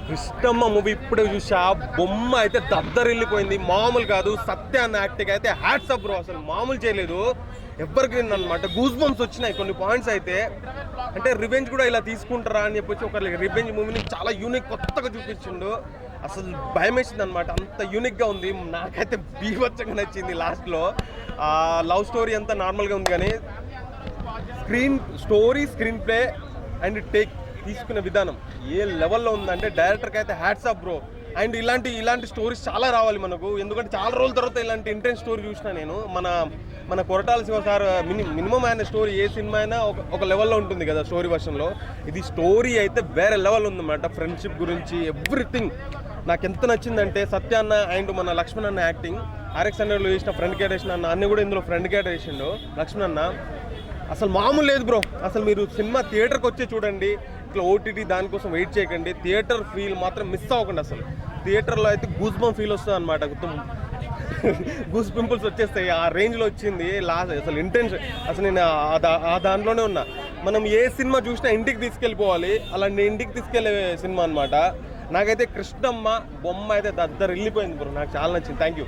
Krishnamma movie ఇప్పుడే చూసా, బొమ్మ అయితే దద్దరిల్లిపోయింది, మామూలు కాదు. సత్య అన్న యాక్టింగ్ అయితే హ్యాట్స్ అప్ బ్రో, అసలు మామూలు చేయలేదు. ఎవరికి అనమాట గూస్ బంప్స్ వచ్చినాయి కొన్ని పాయింట్స్ అయితే. అంటే రివెంజ్ కూడా ఇలా తీసుకుంటారా అని చెప్పొచ్చి ఒక రివెంజ్ మూవీని చాలా యూనిక్ కొత్తగా చూపించిండు. అసలు భయం వేసింది అనమాట, అంత యూనిక్గా ఉంది. నాకైతే బీభత్సంగా నచ్చింది. లాస్ట్లో లవ్ స్టోరీ అంతా నార్మల్గా ఉంది, కానీ స్క్రీన్ ప్లే అండ్ తీసుకునే విధానం ఏ లెవెల్లో ఉందంటే డైరెక్టర్కి అయితే హ్యాట్స్ ఆఫ్ బ్రో. అండ్ ఇలాంటి స్టోరీస్ చాలా రావాలి మనకు, ఎందుకంటే చాలా రోజుల తర్వాత ఇలాంటి ఇంటెన్స్ స్టోరీ చూసినా నేను. మన కొరటాల శివ సార్ మినిమం ఆయన స్టోరీ ఏ సినిమా అయినా ఒక లెవెల్లో ఉంటుంది కదా స్టోరీ వర్షన్లో. ఇది స్టోరీ అయితే వేరే లెవెల్ ఉందన్నమాట. ఫ్రెండ్షిప్ గురించి ఎవ్రీథింగ్ నాకు ఎంత నచ్చిందంటే సత్య అన్న అండ్ మన లక్ష్మణ్ అన్న యాక్టింగ్. RX100లో చేసిన ఫ్రెండ్ క్యారెక్టర్ అన్న అన్ని కూడా ఇందులో ఫ్రెండ్ క్యారెక్టర్ చేసిండు లక్ష్మణ్ అన్న. అసలు మామూలు లేదు బ్రో. అసలు మీరు సినిమా థియేటర్కి వచ్చి చూడండి, ఇట్లా OTT దానికోసం వెయిట్ చేయకండి. థియేటర్ ఫీల్ మాత్రం మిస్ అవ్వకండి. అసలు థియేటర్లో అయితే గూస్ బంప్ ఫీల్ వస్తుంది అనమాట. గూస్ పింపుల్స్ వచ్చేస్తాయి, ఆ రేంజ్లో వచ్చింది లాస్ట్. అసలు ఇంటెన్స్, అసలు నేను దాంట్లోనే ఉన్నా. మనం ఏ సినిమా చూసినా ఇంటికి తీసుకెళ్ళిపోవాలి, అలాంటి ఇంటికి తీసుకెళ్లే సినిమా అనమాట. నాకైతే కృష్ణమ్మ బొమ్మ అయితే దద్దరిల్లిపోయింది బ్రో, నాకు చాలా నచ్చింది. Thank you.